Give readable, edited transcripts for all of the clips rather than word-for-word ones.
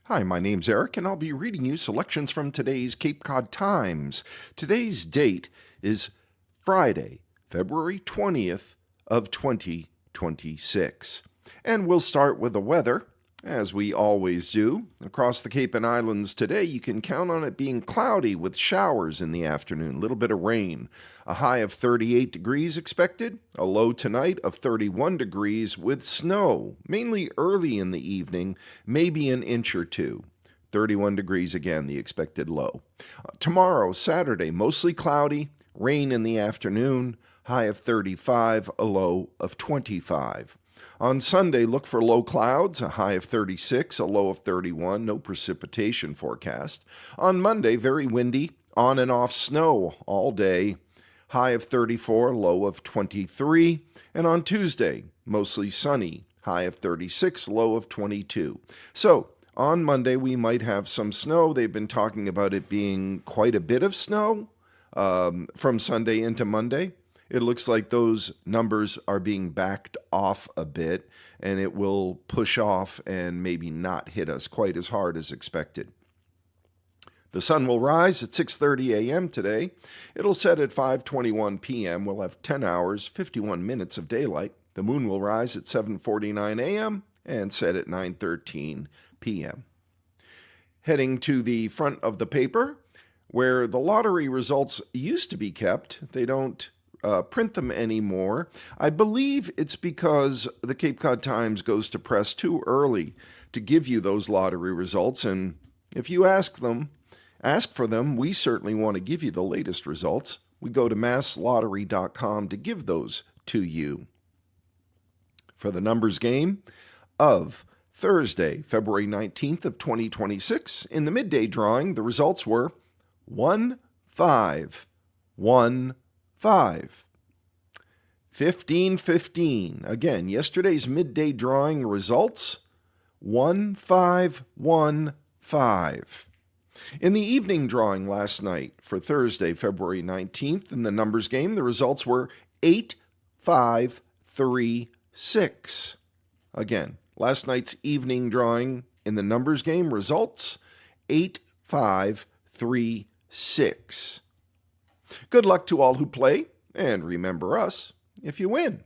Hi, my name's Eric, and I'll be reading you selections from today's Cape Cod Times. Today's date is Friday, February 20th of 2026. And we'll start with the weather, as we always do. Across the Cape and Islands today, you can count on it being cloudy with showers in the afternoon, a little bit of rain. A high of 38 degrees expected, a low tonight of 31 degrees with snow, mainly early in the evening, maybe an inch or two. 31 degrees again, the expected low. Tomorrow, Saturday, mostly cloudy, rain in the afternoon, high of 35, a low of 25. On Sunday, look for low clouds, a high of 36, a low of 31, no precipitation forecast. On Monday, very windy, on and off snow all day, high of 34, low of 23. And on Tuesday, mostly sunny, high of 36, low of 22. So, on Monday, we might have some snow. They've been talking about it being quite a bit of snow from Sunday into Monday. It looks like those numbers are being backed off a bit, and it will push off and maybe not hit us quite as hard as expected. The sun will rise at 6:30 a.m. today. It'll set at 5:21 p.m. We'll have 10 hours, 51 minutes of daylight. The moon will rise at 7:49 a.m. and set at 9:13 p.m. Heading to the front of the paper, where the lottery results used to be kept. They don't print them anymore. I believe it's because the Cape Cod Times goes to press too early to give you those lottery results, and if you ask for them, we certainly want to give you the latest results. We go to masslottery.com to give those to you. For the numbers game of Thursday, February 19th of 2026, in the midday drawing, the results were 1, 5, 1, 5. 15, 15. Again, yesterday's midday drawing results 1, 5, 1, 5. In the evening drawing last night for Thursday, February 19th, in the numbers game, the results were 8, 5, 3, 6. Again, last night's evening drawing in the numbers game results 8, 5, 3, 6. Good luck to all who play, and remember us if you win.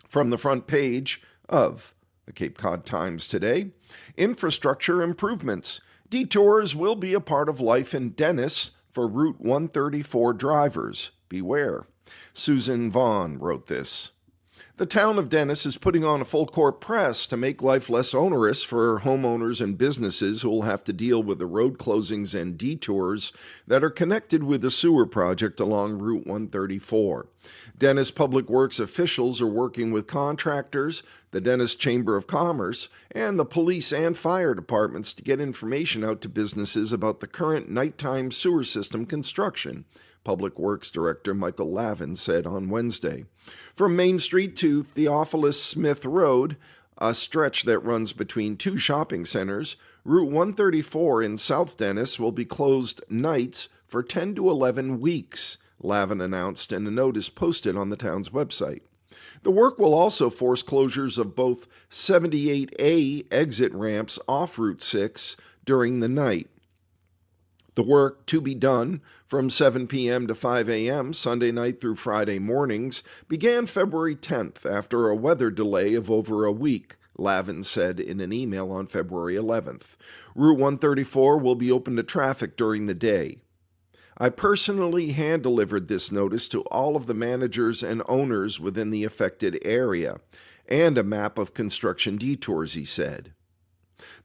From the front page of the Cape Cod Times today, infrastructure improvements. Detours will be a part of life in Dennis for Route 134 drivers. Beware. Susan Vaughn wrote this. The town of Dennis is putting on a full-court press to make life less onerous for homeowners and businesses who will have to deal with the road closings and detours that are connected with the sewer project along Route 134. Dennis Public Works officials are working with contractors, the Dennis Chamber of Commerce, and the police and fire departments to get information out to businesses about the current nighttime sewer system construction. Public Works Director Michael Lavin said on Wednesday. From Main Street to Theophilus Smith Road, a stretch that runs between two shopping centers, Route 134 in South Dennis will be closed nights for 10 to 11 weeks, Lavin announced in a notice posted on the town's website. The work will also force closures of both 78A exit ramps off Route 6 during the night. The work to be done from 7 p.m. to 5 a.m. Sunday night through Friday mornings began February 10th after a weather delay of over a week, Lavin said in an email on February 11th. Route 134 will be open to traffic during the day. I personally hand-delivered this notice to all of the managers and owners within the affected area, and a map of construction detours, he said.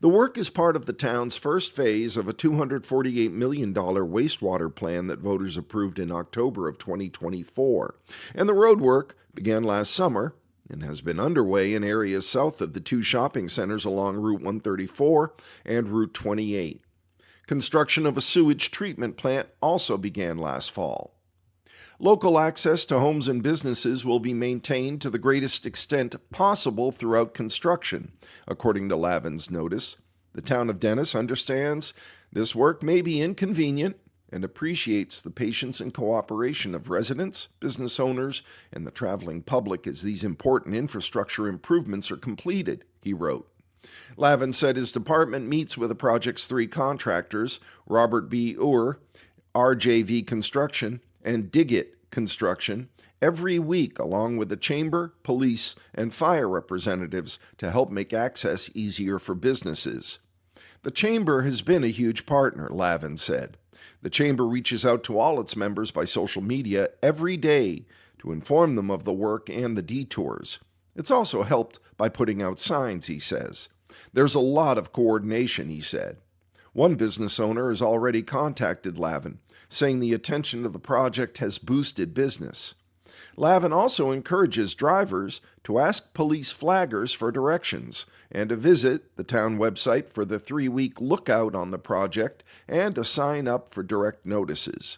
The work is part of the town's first phase of a $248 million wastewater plan that voters approved in October of 2024. And the road work began last summer and has been underway in areas south of the two shopping centers along Route 134 and Route 28. Construction of a sewage treatment plant also began last fall. Local access to homes and businesses will be maintained to the greatest extent possible throughout construction, according to Lavin's notice. The town of Dennis understands this work may be inconvenient and appreciates the patience and cooperation of residents, business owners, and the traveling public as these important infrastructure improvements are completed, he wrote. Lavin said his department meets with the project's 3 contractors, Robert B. Ure, RJV Construction, and Diggett Construction, every week along with the chamber, police, and fire representatives to help make access easier for businesses. The chamber has been a huge partner, Lavin said. The chamber reaches out to all its members by social media every day to inform them of the work and the detours. It's also helped by putting out signs, he says. There's a lot of coordination, he said. One business owner has already contacted Lavin, saying the attention to the project has boosted business. Lavin also encourages drivers to ask police flaggers for directions and to visit the town website for the 3-week lookout on the project and to sign up for direct notices.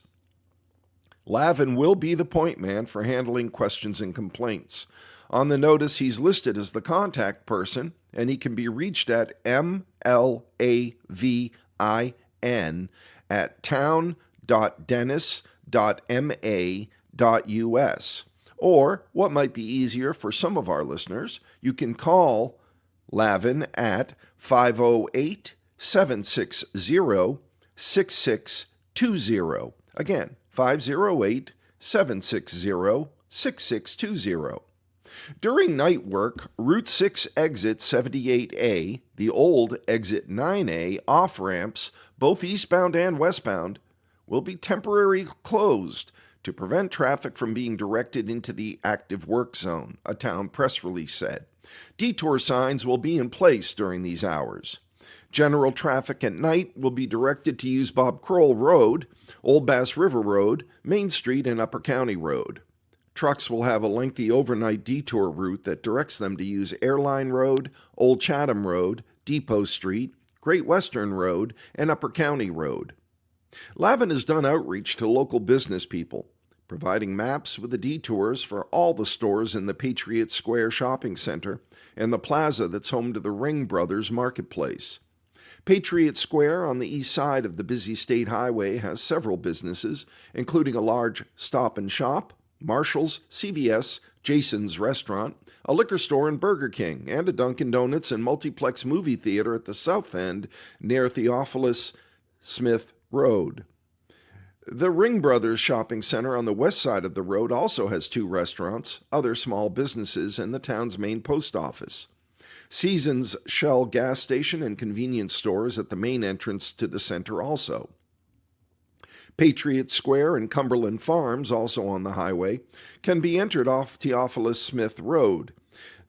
Lavin will be the point man for handling questions and complaints. On the notice, he's listed as the contact person, and he can be reached at mlavin@town.dennis.ma.us. Or, what might be easier for some of our listeners, you can call Lavin at 508-760-6620. Again, 508-760-6620. During night work, Route 6 exit 78A, the old exit 9A off-ramps, both eastbound and westbound, will be temporarily closed to prevent traffic from being directed into the active work zone, a town press release said. Detour signs will be in place during these hours. General traffic at night will be directed to use Bob Kroll Road, Old Bass River Road, Main Street, and Upper County Road. Trucks will have a lengthy overnight detour route that directs them to use Airline Road, Old Chatham Road, Depot Street, Great Western Road, and Upper County Road. Lavin has done outreach to local business people, providing maps with the detours for all the stores in the Patriot Square Shopping Center and the plaza that's home to the Ring Brothers Marketplace. Patriot Square on the east side of the busy state highway has several businesses, including a large Stop and Shop, Marshall's, CVS, Jason's Restaurant, a liquor store and Burger King, and a Dunkin' Donuts and multiplex movie theater at the south end near Theophilus Smith Road. The Ring Brothers Shopping Center on the west side of the road also has 2 restaurants, other small businesses, and the town's main post office. Seasons Shell gas station and convenience stores at the main entrance to the center also. Patriot Square and Cumberland Farms, also on the highway, can be entered off Theophilus Smith Road.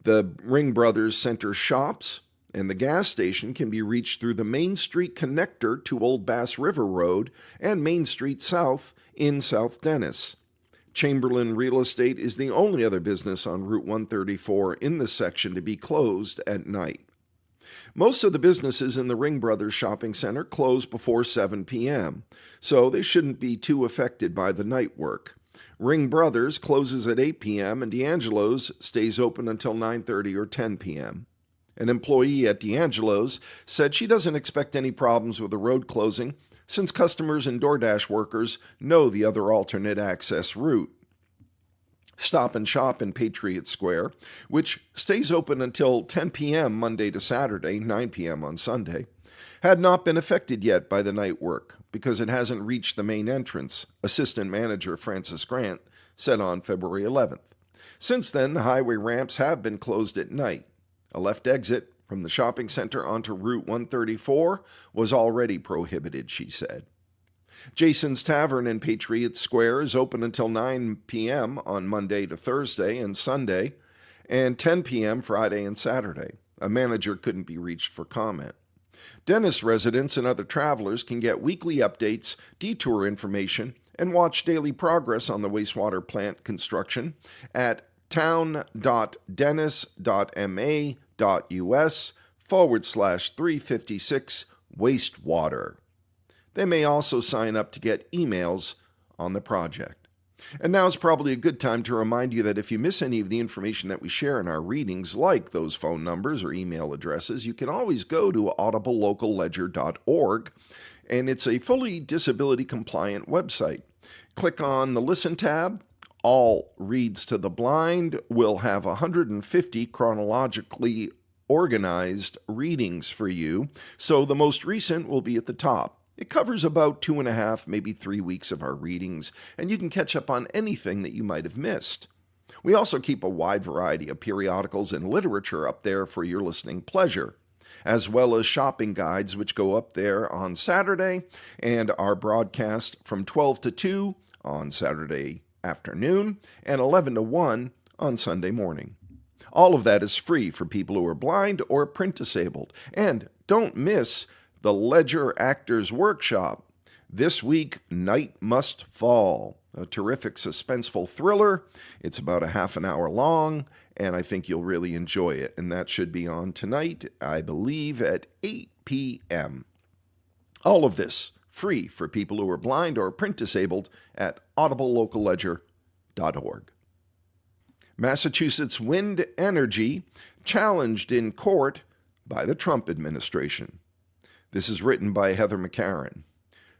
The Ring Brothers Center shops and the gas station can be reached through the Main Street connector to Old Bass River Road and Main Street South in South Dennis. Chamberlain Real Estate is the only other business on Route 134 in this section to be closed at night. Most of the businesses in the Ring Brothers Shopping Center close before 7 p.m., so they shouldn't be too affected by the night work. Ring Brothers closes at 8 p.m. and D'Angelo's stays open until 9:30 or 10 p.m. An employee at D'Angelo's said she doesn't expect any problems with the road closing since customers and DoorDash workers know the other alternate access route. Stop and Shop in Patriot Square, which stays open until 10 p.m. Monday to Saturday, 9 p.m. on Sunday, had not been affected yet by the night work because it hasn't reached the main entrance, Assistant Manager Francis Grant said on February 11th. Since then, the highway ramps have been closed at night. A left exit from the shopping center onto Route 134 was already prohibited, she said. Jason's Tavern in Patriot Square is open until 9 p.m. on Monday to Thursday and Sunday, and 10 p.m. Friday and Saturday. A manager couldn't be reached for comment. Dennis residents and other travelers can get weekly updates, detour information, and watch daily progress on the wastewater plant construction at town.dennis.ma.us/356 wastewater. They may also sign up to get emails on the project. And now is probably a good time to remind you that if you miss any of the information that we share in our readings, like those phone numbers or email addresses, you can always go to audiblelocalledger.org, and it's a fully disability-compliant website. Click on the Listen tab. All Reads to the Blind will have 150 chronologically organized readings for you, so the most recent will be at the top. It covers about 2.5, maybe 3 weeks of our readings, and you can catch up on anything that you might have missed. We also keep a wide variety of periodicals and literature up there for your listening pleasure, as well as shopping guides which go up there on Saturday, and our broadcast from 12 to 2 on Saturday afternoon and 11 to 1 on Sunday morning. All of that is free for people who are blind or print disabled. And don't miss the Ledger Actors Workshop. This week, Night Must Fall, a terrific suspenseful thriller. It's about a half an hour long, and I think you'll really enjoy it. And that should be on tonight, I believe, at 8 p.m. All of this free for people who are blind or print disabled at audiblelocalledger.org. Massachusetts wind energy challenged in court by the Trump administration. This is written by Heather McCarran.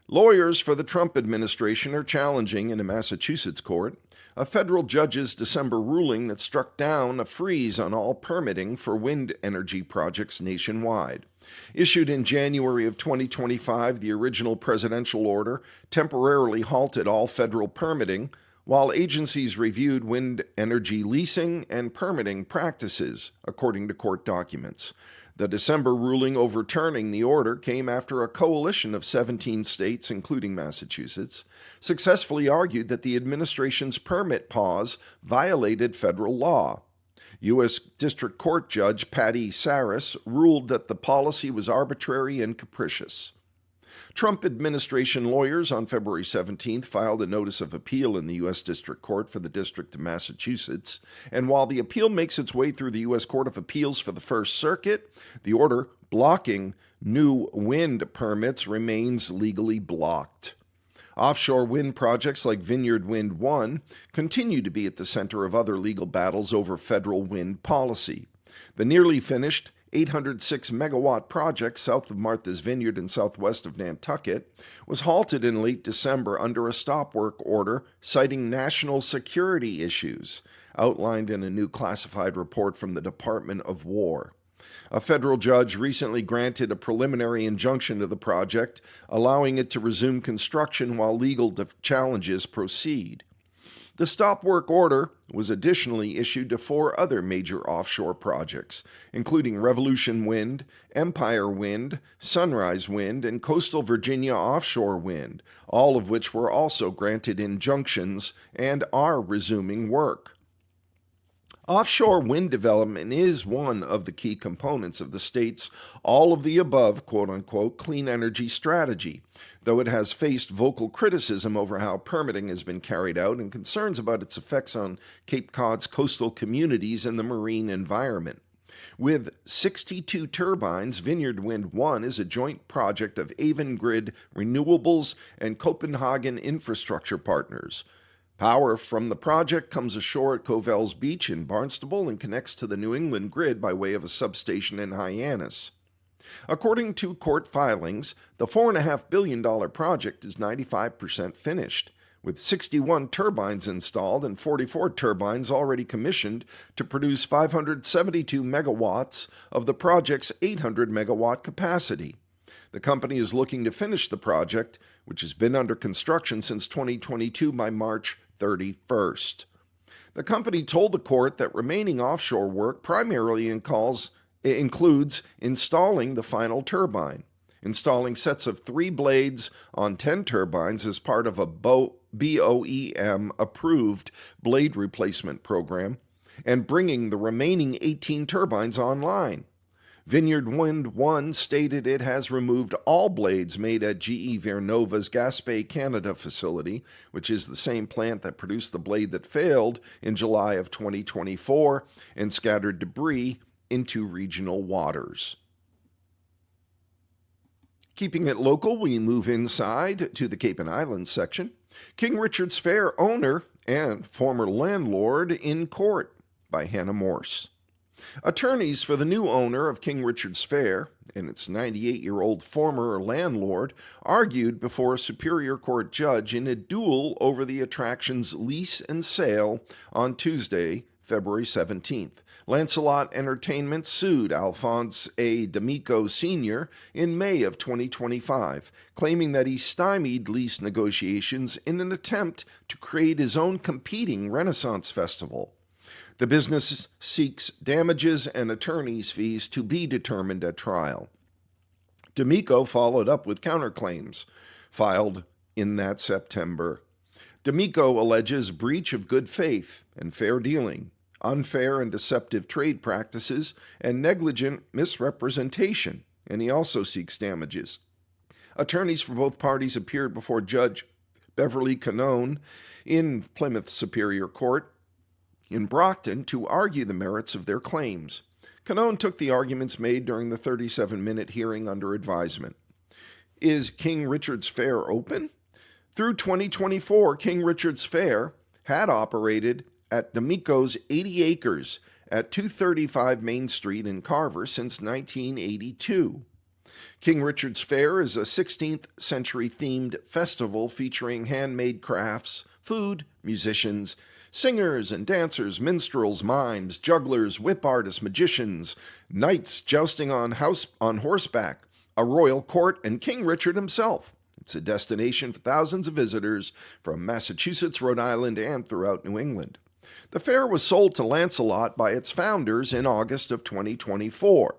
Lawyers for the Trump administration are challenging in a Massachusetts court a federal judge's December ruling that struck down a freeze on all permitting for wind energy projects nationwide. Issued in January of 2025, the original presidential order temporarily halted all federal permitting while agencies reviewed wind energy leasing and permitting practices, according to court documents. The December ruling overturning the order came after a coalition of 17 states, including Massachusetts, successfully argued that the administration's permit pause violated federal law. U.S. District Court Judge Patty Saris ruled that the policy was arbitrary and capricious. Trump administration lawyers on February 17th filed a notice of appeal in the U.S. District Court for the District of Massachusetts, and while the appeal makes its way through the U.S. Court of Appeals for the First Circuit, the order blocking new wind permits remains legally blocked. Offshore wind projects like Vineyard Wind 1 continue to be at the center of other legal battles over federal wind policy. The nearly finished 806-megawatt project south of Martha's Vineyard and southwest of Nantucket was halted in late December under a stop-work order citing national security issues, outlined in a new classified report from the Department of War. A federal judge recently granted a preliminary injunction to the project, allowing it to resume construction while legal challenges proceed. The stop work order was additionally issued to 4 other major offshore projects, including Revolution Wind, Empire Wind, Sunrise Wind, and Coastal Virginia Offshore Wind, all of which were also granted injunctions and are resuming work. Offshore wind development is one of the key components of the state's all-of-the-above, quote-unquote, clean energy strategy, though it has faced vocal criticism over how permitting has been carried out and concerns about its effects on Cape Cod's coastal communities and the marine environment. With 62 turbines, Vineyard Wind 1 is a joint project of Avangrid Renewables and Copenhagen Infrastructure Partners. Power from the project comes ashore at Covell's Beach in Barnstable and connects to the New England grid by way of a substation in Hyannis. According to court filings, the $4.5 billion project is 95% finished, with 61 turbines installed and 44 turbines already commissioned to produce 572 megawatts of the project's 800 megawatt capacity. The company is looking to finish the project, which has been under construction since 2022, by March 31st. The company told the court that remaining offshore work primarily includes installing the final turbine, installing sets of 3 blades on 10 turbines as part of a BOEM-approved blade replacement program, and bringing the remaining 18 turbines online. Vineyard Wind 1 stated it has removed all blades made at GE Vernova's Gaspé, Canada facility, which is the same plant that produced the blade that failed in July of 2024 and scattered debris into regional waters. Keeping it local, we move inside to the Cape and Islands section. King Richard's Fair owner and former landlord in court by Hannah Morse. Attorneys for the new owner of King Richard's Fair and its 98-year-old former landlord argued before a Superior Court judge in a duel over the attraction's lease and sale on Tuesday, February 17th. Lancelot Entertainment sued Alphonse A. D'Amico Sr. in May of 2025, claiming that he stymied lease negotiations in an attempt to create his own competing Renaissance festival. The business seeks damages and attorney's fees to be determined at trial. D'Amico followed up with counterclaims filed in that September. D'Amico alleges breach of good faith and fair dealing, unfair and deceptive trade practices, and negligent misrepresentation, and he also seeks damages. Attorneys for both parties appeared before Judge Beverly Canone in Plymouth Superior Court in Brockton to argue the merits of their claims. Canone took the arguments made during the 37-minute hearing under advisement. Is King Richard's Fair open? Through 2024, King Richard's Fair had operated at D'Amico's 80 acres at 235 Main Street in Carver since 1982. King Richard's Fair is a 16th century themed festival featuring handmade crafts, food, musicians, singers and dancers, minstrels, mimes, jugglers, whip artists, magicians, knights jousting on horseback, a royal court, and King Richard himself. It's a destination for thousands of visitors from Massachusetts, Rhode Island, and throughout New England. The fair was sold to Lancelot by its founders in August of 2024.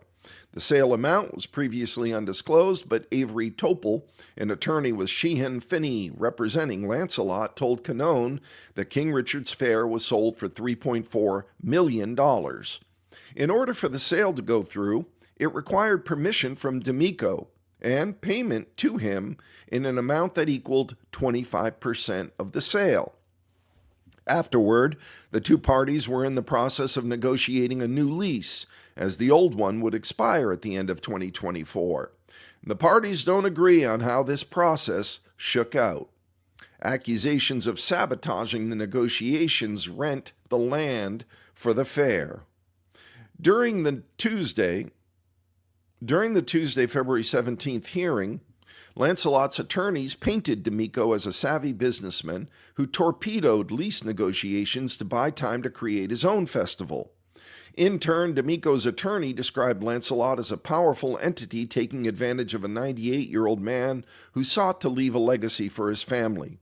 The sale amount was previously undisclosed, but Avery Topol, an attorney with Sheehan Finney representing Lancelot, told Canone that King Richard's Fair was sold for $3.4 million. In order for the sale to go through, it required permission from D'Amico and payment to him in an amount that equaled 25% of the sale. Afterward, the two parties were in the process of negotiating a new lease, as the old one would expire at the end of 2024. The parties don't agree on how this process shook out. Accusations of sabotaging the negotiations rent the land for the fair. During the Tuesday, February 17th hearing, Lancelot's attorneys painted D'Amico as a savvy businessman who torpedoed lease negotiations to buy time to create his own festival. In turn, D'Amico's attorney described Lancelot as a powerful entity taking advantage of a 98-year-old man who sought to leave a legacy for his family.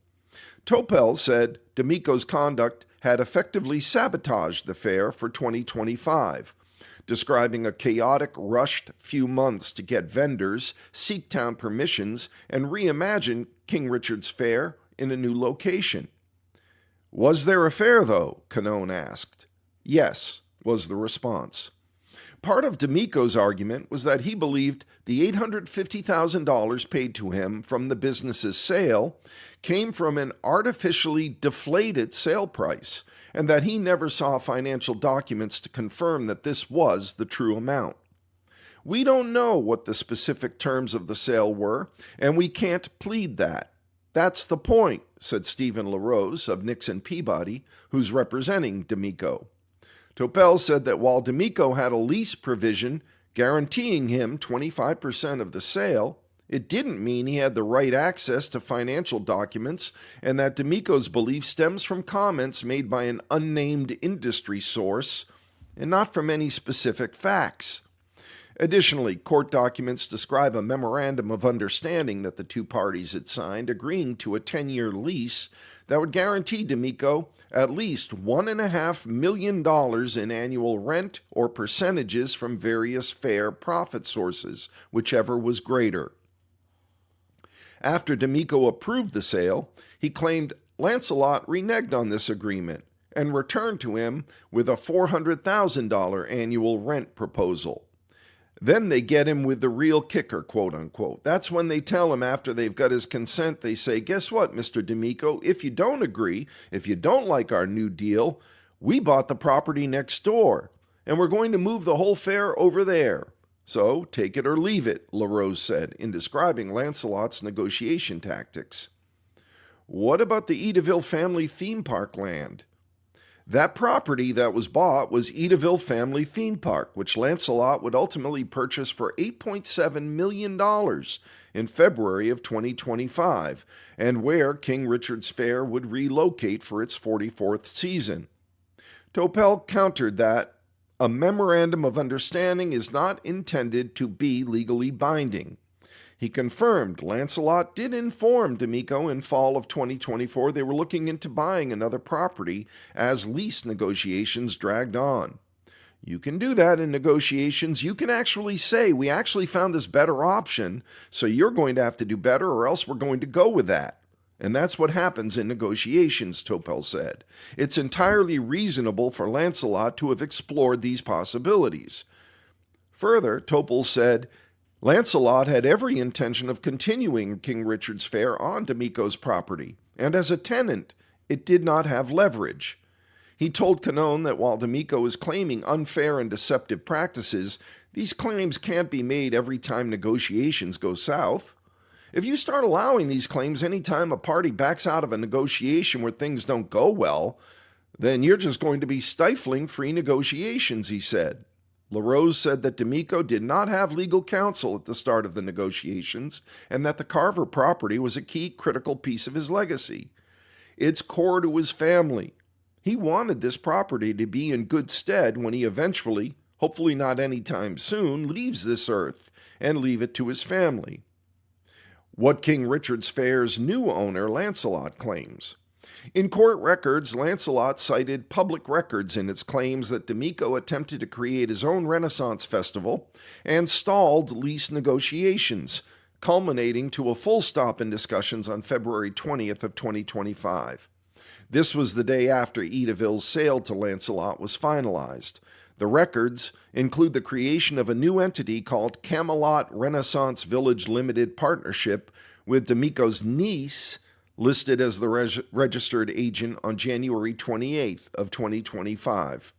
Topel said D'Amico's conduct had effectively sabotaged the fair for 2025, describing a chaotic, rushed few months to get vendors, seek town permissions, and reimagine King Richard's Fair in a new location. Was there a fair, though? Canone asked. Yes, was the response. Part of D'Amico's argument was that he believed the $850,000 paid to him from the business's sale came from an artificially deflated sale price, and that he never saw financial documents to confirm that this was the true amount. We don't know what the specific terms of the sale were, and we can't plead that. That's the point, said Stephen LaRose of Nixon Peabody, who's representing D'Amico. Topel said that while D'Amico had a lease provision guaranteeing him 25% of the sale, it didn't mean he had the right access to financial documents, and that D'Amico's belief stems from comments made by an unnamed industry source and not from any specific facts. Additionally, court documents describe a memorandum of understanding that the two parties had signed agreeing to a 10-year lease that would guarantee D'Amico at least $1.5 million in annual rent or percentages from various fair profit sources, whichever was greater. After D'Amico approved the sale, he claimed Lancelot reneged on this agreement and returned to him with a $400,000 annual rent proposal. Then they get him with the real kicker, quote unquote. That's when they tell him after they've got his consent, they say, guess what, Mr. D'Amico, if you don't agree, if you don't like our new deal, we bought the property next door, and we're going to move the whole fair over there. So take it or leave it, LaRose said in describing Lancelot's negotiation tactics. What about the Edaville family theme park land? That property that was bought was Edaville Family Theme Park, which Lancelot would ultimately purchase for $8.7 million in February of 2025, and where King Richard's Fair would relocate for its 44th season. Topel countered that a memorandum of understanding is not intended to be legally binding. He confirmed Lancelot did inform D'Amico in fall of 2024 they were looking into buying another property as lease negotiations dragged on. You can do that in negotiations. You can actually say, we actually found this better option, so you're going to have to do better or else we're going to go with that. And that's what happens in negotiations, Topel said. It's entirely reasonable for Lancelot to have explored these possibilities. Further, Topel said, Lancelot had every intention of continuing King Richard's Fair on D'Amico's property, and as a tenant, it did not have leverage. He told Canone that while D'Amico is claiming unfair and deceptive practices, these claims can't be made every time negotiations go south. If you start allowing these claims anytime a party backs out of a negotiation where things don't go well, then you're just going to be stifling free negotiations, he said. LaRose said that D'Amico did not have legal counsel at the start of the negotiations and that the Carver property was a key critical piece of his legacy. It's core to his family. He wanted this property to be in good stead when he eventually, hopefully not anytime soon, leaves this earth and leave it to his family. What King Richard's Fair's new owner, Lancelot, claims. In court records, Lancelot cited public records in its claims that D'Amico attempted to create his own Renaissance festival and stalled lease negotiations, culminating to a full stop in discussions on February 20th of 2025. This was the day after Edaville's sale to Lancelot was finalized. The records include the creation of a new entity called Camelot Renaissance Village Limited Partnership with D'Amico's niece listed as the registered agent on January 28th of 2025.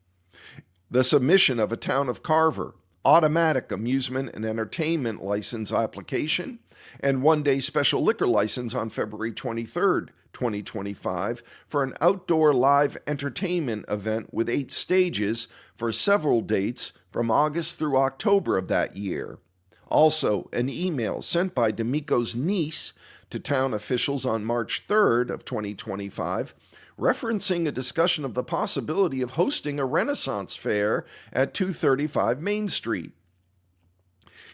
The submission of a Town of Carver automatic amusement and entertainment license application and one-day special liquor license on February 23rd, 2025 for an outdoor live entertainment event with 8 stages for several dates from August through October of that year. Also, an email sent by D'Amico's niece to town officials on March 3rd of 2025, referencing a discussion of the possibility of hosting a Renaissance fair at 235 Main Street.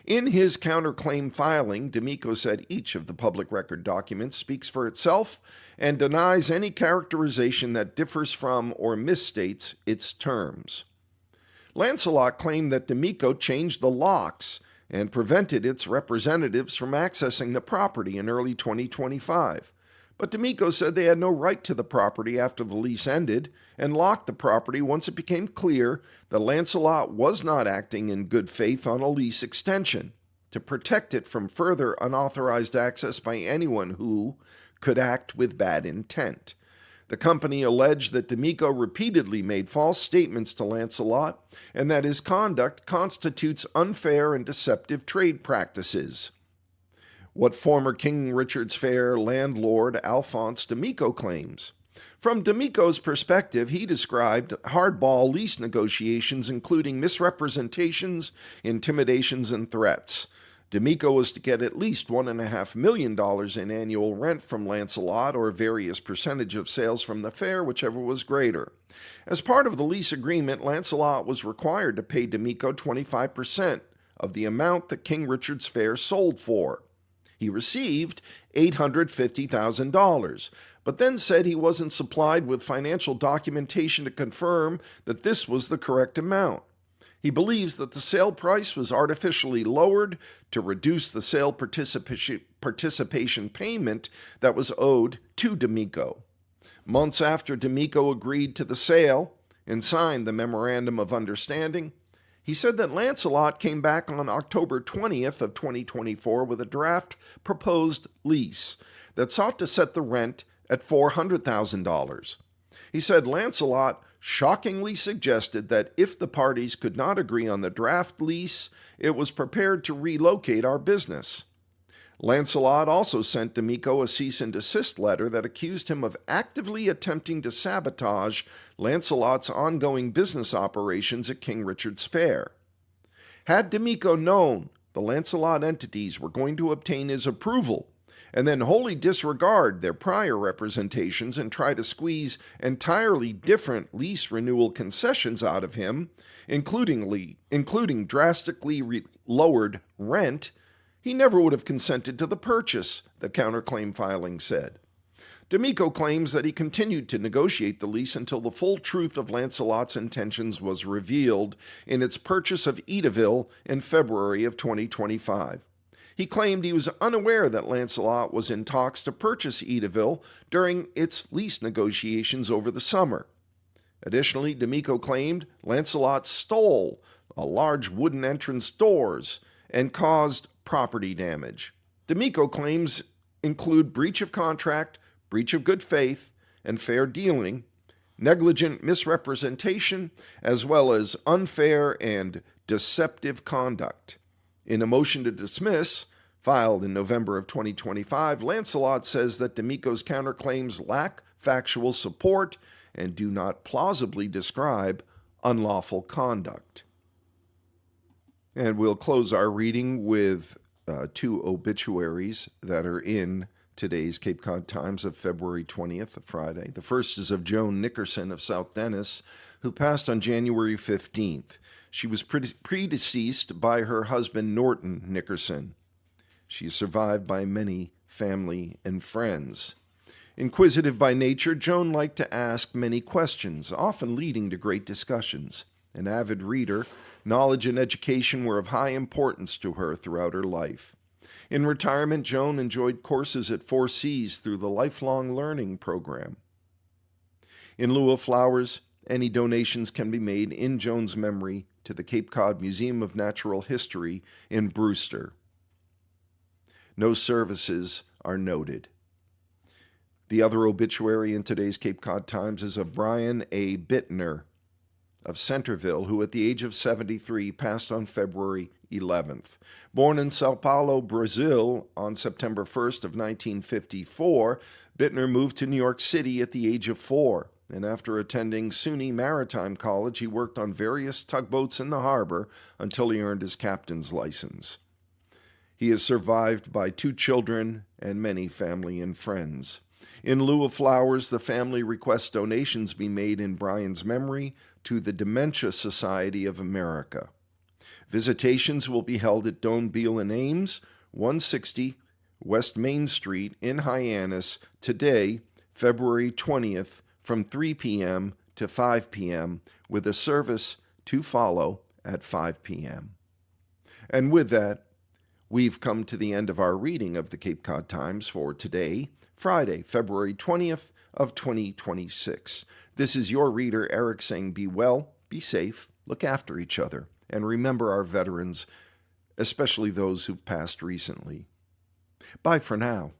In his counterclaim filing, D'Amico said each of the public record documents speaks for itself and denies any characterization that differs from or misstates its terms. Lancelot claimed that D'Amico changed the locks and prevented its representatives from accessing the property in early 2025. But D'Amico said they had no right to the property after the lease ended and locked the property once it became clear that Lancelot was not acting in good faith on a lease extension to protect it from further unauthorized access by anyone who could act with bad intent. The company alleged that D'Amico repeatedly made false statements to Lancelot and that his conduct constitutes unfair and deceptive trade practices. What former King Richard's Fair landlord Alphonse D'Amico claims. From D'Amico's perspective, he described hardball lease negotiations including misrepresentations, intimidations, and threats. D'Amico was to get at least $1.5 million in annual rent from Lancelot or various percentage of sales from the fair, whichever was greater. As part of the lease agreement, Lancelot was required to pay D'Amico 25% of the amount that King Richard's Fair sold for. He received $850,000, but then said he wasn't supplied with financial documentation to confirm that this was the correct amount. He believes that the sale price was artificially lowered to reduce the sale participation payment that was owed to D'Amico. Months after D'Amico agreed to the sale and signed the Memorandum of Understanding, he said that Lancelot came back on October 20th of 2024 with a draft proposed lease that sought to set the rent at $400,000. He said Lancelot shockingly suggested that if the parties could not agree on the draft lease, it was prepared to relocate our business. Lancelot also sent D'Amico a cease and desist letter that accused him of actively attempting to sabotage Lancelot's ongoing business operations at King Richard's Fair. Had D'Amico known the Lancelot entities were going to obtain his approval and then wholly disregard their prior representations and try to squeeze entirely different lease renewal concessions out of him, including drastically lowered rent, he never would have consented to the purchase, the counterclaim filing said. D'Amico claims that he continued to negotiate the lease until the full truth of Lancelot's intentions was revealed in its purchase of Edaville in February of 2025. He claimed he was unaware that Lancelot was in talks to purchase Edaville during its lease negotiations over the summer. Additionally, D'Amico claimed Lancelot stole a large wooden entrance doors and caused property damage. D'Amico claims include breach of contract, breach of good faith and fair dealing, negligent misrepresentation, as well as unfair and deceptive conduct. In a motion to dismiss, filed in November of 2025, Lancelot says that D'Amico's counterclaims lack factual support and do not plausibly describe unlawful conduct. And we'll close our reading with two obituaries that are in today's Cape Cod Times of February 20th, Friday. The first is of Joan Nickerson of South Dennis, who passed on January 15th. She was predeceased by her husband, Norton Nickerson. She is survived by many family and friends. Inquisitive by nature, Joan liked to ask many questions, often leading to great discussions. An avid reader, knowledge and education were of high importance to her throughout her life. In retirement, Joan enjoyed courses at 4Cs through the Lifelong Learning Program. In lieu of flowers, any donations can be made in Joan's memory to the Cape Cod Museum of Natural History in Brewster. No services are noted. The other obituary in today's Cape Cod Times is of Brian A. Bittner of Centerville, who at the age of 73 passed on February 11th. Born in Sao Paulo, Brazil on September 1st of 1954, Bittner moved to New York City at the age of 4, and after attending SUNY Maritime College, he worked on various tugboats in the harbor until he earned his captain's license. He is survived by 2 children and many family and friends. In lieu of flowers, the family requests donations be made in Brian's memory to the Dementia Society of America. Visitations will be held at Doan Beal and Ames, 160 West Main Street in Hyannis, today, February 20th, from 3 p.m. to 5 p.m., with a service to follow at 5 p.m. And with that, we've come to the end of our reading of the Cape Cod Times for today, Friday, February 20th of 2026. This is your reader, Eric, saying be well, be safe, look after each other, and remember our veterans, especially those who've passed recently. Bye for now.